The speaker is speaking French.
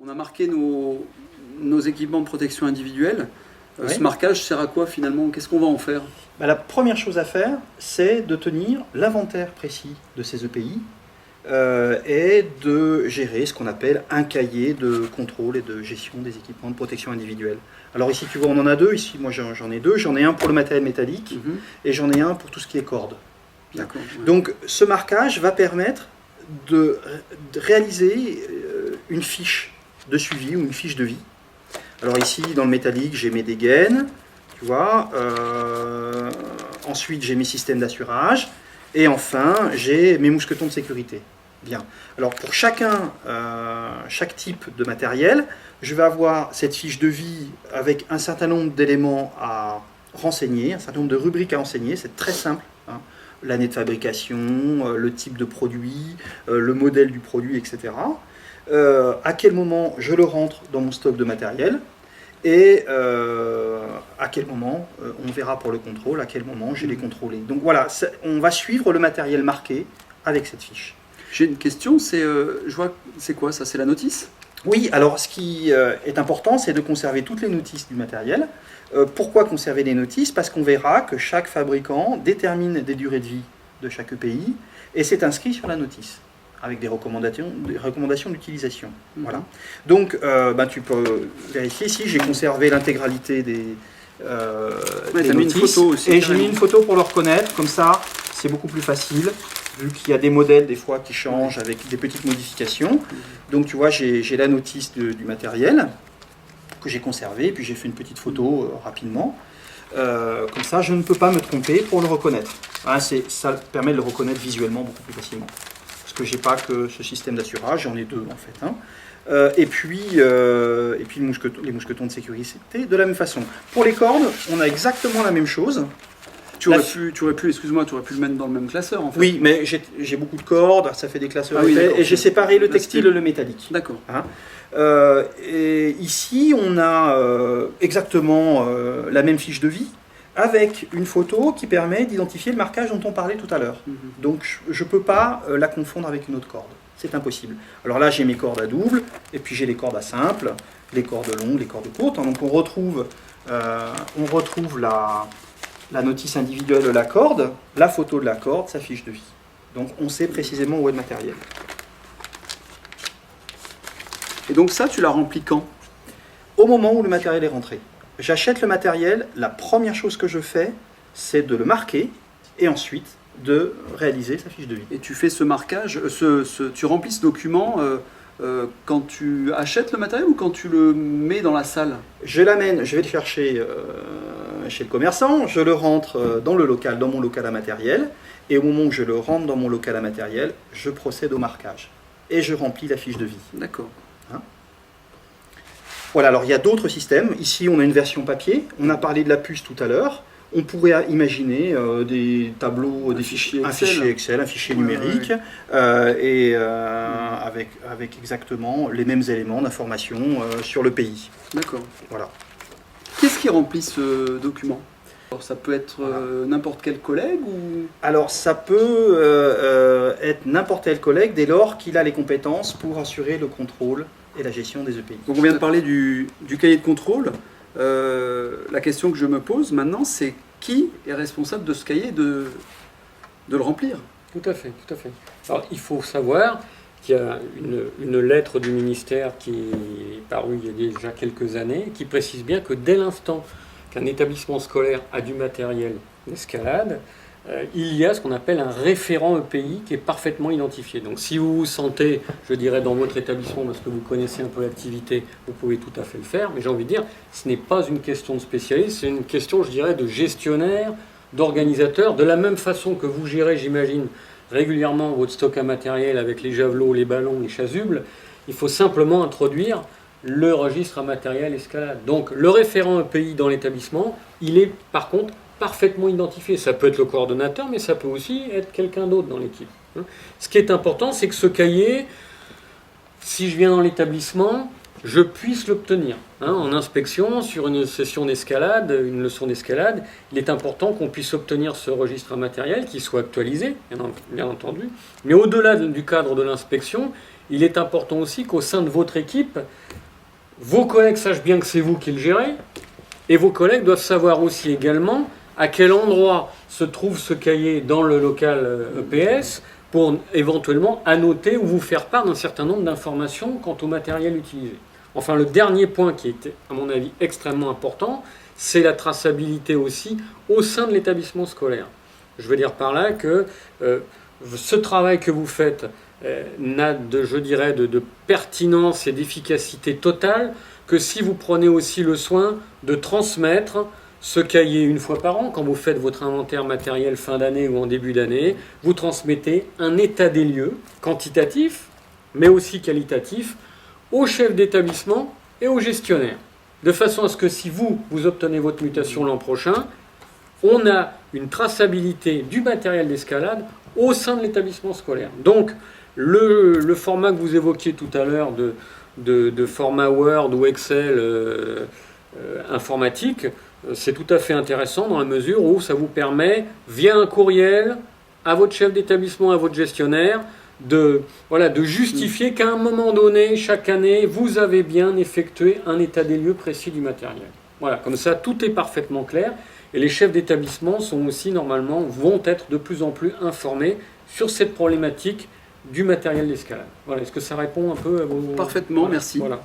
On a marqué nos équipements de protection individuelle. Oui. Ce marquage sert à quoi finalement? Qu'est-ce qu'on va en faire? La première chose à faire, c'est de tenir l'inventaire précis de ces EPI et de gérer ce qu'on appelle un cahier de contrôle et de gestion des équipements de protection individuelle. Alors ici, tu vois, on en a deux. Ici, moi, j'en ai deux. J'en ai un pour le matériel métallique et j'en ai un pour tout ce qui est corde. D'accord. Ouais. Donc, ce marquage va permettre de réaliser une fiche de suivi ou une fiche de vie. Alors ici, dans le métallique, j'ai mes dégaines, tu vois. Ensuite, j'ai mes systèmes d'assurage. Et enfin, j'ai mes mousquetons de sécurité. Bien. Alors, pour chaque type de matériel, je vais avoir cette fiche de vie avec un certain nombre d'éléments à renseigner, un certain nombre de rubriques à renseigner. C'est très simple, hein. L'année de fabrication, le type de produit, le modèle du produit, etc. À quel moment je le rentre dans mon stock de matériel et à quel moment, on verra pour le contrôle, à quel moment je l'ai contrôlé. Donc voilà, on va suivre le matériel marqué avec cette fiche. J'ai une question, je vois, c'est quoi ça? C'est la notice? Oui, alors ce qui est important, c'est de conserver toutes les notices du matériel. Pourquoi conserver les notices? Parce qu'on verra que chaque fabricant détermine des durées de vie de chaque EPI et c'est inscrit sur la notice avec des recommandations d'utilisation. Voilà. Donc, tu peux vérifier ici, j'ai conservé l'intégralité des t'as mis une photo aussi, et j'ai mis une photo pour le reconnaître, comme ça, c'est beaucoup plus facile, vu qu'il y a des modèles des fois qui changent avec des petites modifications. Donc, tu vois, j'ai la notice du matériel que j'ai conservé, et puis j'ai fait une petite photo rapidement. Comme ça, je ne peux pas me tromper pour le reconnaître. Hein, ça permet de le reconnaître visuellement beaucoup plus facilement. Parce que j'ai pas que ce système d'assurage, j'en ai deux en fait. Hein. Et puis les mousquetons de sécurité de la même façon. Pour les cordes, on a exactement la même chose. Tu aurais pu, excuse-moi, tu aurais pu le mettre dans le même classeur en fait. Oui, mais j'ai beaucoup de cordes, ça fait des classeurs épais, et j'ai séparé le textile et le métallique. D'accord. Hein. Et ici, on a exactement la même fiche de vie, avec une photo qui permet d'identifier le marquage dont on parlait tout à l'heure. Donc je ne peux pas la confondre avec une autre corde. C'est impossible. Alors là, j'ai mes cordes à double, et puis j'ai les cordes à simple, les cordes longues, les cordes courtes. Donc on retrouve la notice individuelle de la corde, la photo de la corde, sa fiche de vie. Donc on sait précisément où est le matériel. Et donc ça, tu l'as rempli quand? Au moment où le matériel est rentré. J'achète le matériel, la première chose que je fais, c'est de le marquer et ensuite de réaliser sa fiche de vie. Et tu fais ce marquage, tu remplis ce document quand tu achètes le matériel ou quand tu le mets dans la salle? Je l'amène, je vais le chercher chez le commerçant, je le rentre dans mon local à matériel, et au moment où je le rentre dans mon local à matériel, je procède au marquage et je remplis la fiche de vie. D'accord. Voilà, alors il y a d'autres systèmes. Ici, on a une version papier. On a parlé de la puce tout à l'heure. On pourrait imaginer des tableaux, un fichier Excel, un fichier numérique, avec exactement les mêmes éléments d'information sur le pays. D'accord. Voilà. Qu'est-ce qui remplit ce document? Alors, ça peut être n'importe quel collègue ou... Alors, ça peut être n'importe quel collègue dès lors qu'il a les compétences pour assurer le contrôle et la gestion des EPI. Donc on vient de parler du cahier de contrôle. La question que je me pose maintenant, c'est qui est responsable de ce cahier de le remplir? Tout à fait, tout à fait. Alors il faut savoir qu'il y a une lettre du ministère qui est parue il y a déjà quelques années, qui précise bien que dès l'instant qu'un établissement scolaire a du matériel d'escalade, il y a ce qu'on appelle un référent EPI qui est parfaitement identifié. Donc si vous vous sentez, je dirais, dans votre établissement, parce que vous connaissez un peu l'activité, vous pouvez tout à fait le faire, mais j'ai envie de dire, ce n'est pas une question de spécialiste, c'est une question, je dirais, de gestionnaire, d'organisateur, de la même façon que vous gérez, j'imagine, régulièrement votre stock à matériel avec les javelots, les ballons, les chasubles. Il faut simplement introduire le registre à matériel escalade. Donc le référent EPI dans l'établissement, il est par contre parfaitement identifié. Ça peut être le coordonnateur, mais ça peut aussi être quelqu'un d'autre dans l'équipe. Ce qui est important, c'est que ce cahier, si je viens dans l'établissement, je puisse l'obtenir. En inspection, sur une session d'escalade, une leçon d'escalade, il est important qu'on puisse obtenir ce registre matériel, qui soit actualisé, bien entendu. Mais au-delà du cadre de l'inspection, il est important aussi qu'au sein de votre équipe, vos collègues sachent bien que c'est vous qui le gérez, et vos collègues doivent savoir aussi également à quel endroit se trouve ce cahier dans le local EPS, pour éventuellement annoter ou vous faire part d'un certain nombre d'informations quant au matériel utilisé. Enfin, le dernier point qui est, à mon avis, extrêmement important, c'est la traçabilité aussi au sein de l'établissement scolaire. Je veux dire par là que ce travail que vous faites n'a de pertinence et d'efficacité totale que si vous prenez aussi le soin de transmettre ce cahier une fois par an, quand vous faites votre inventaire matériel fin d'année ou en début d'année, vous transmettez un état des lieux quantitatif, mais aussi qualitatif, au chef d'établissement et au gestionnaire. De façon à ce que si vous obtenez votre mutation l'an prochain, on a une traçabilité du matériel d'escalade au sein de l'établissement scolaire. Donc, le format que vous évoquiez tout à l'heure de format Word ou Excel informatique, c'est tout à fait intéressant dans la mesure où ça vous permet, via un courriel, à votre chef d'établissement, à votre gestionnaire, de justifier qu'à un moment donné, chaque année, vous avez bien effectué un état des lieux précis du matériel. Voilà, comme ça, tout est parfaitement clair. Et les chefs d'établissement sont aussi, normalement, vont être de plus en plus informés sur cette problématique du matériel d'escalade. Voilà, est-ce que ça répond un peu à vos... Parfaitement, merci. Voilà.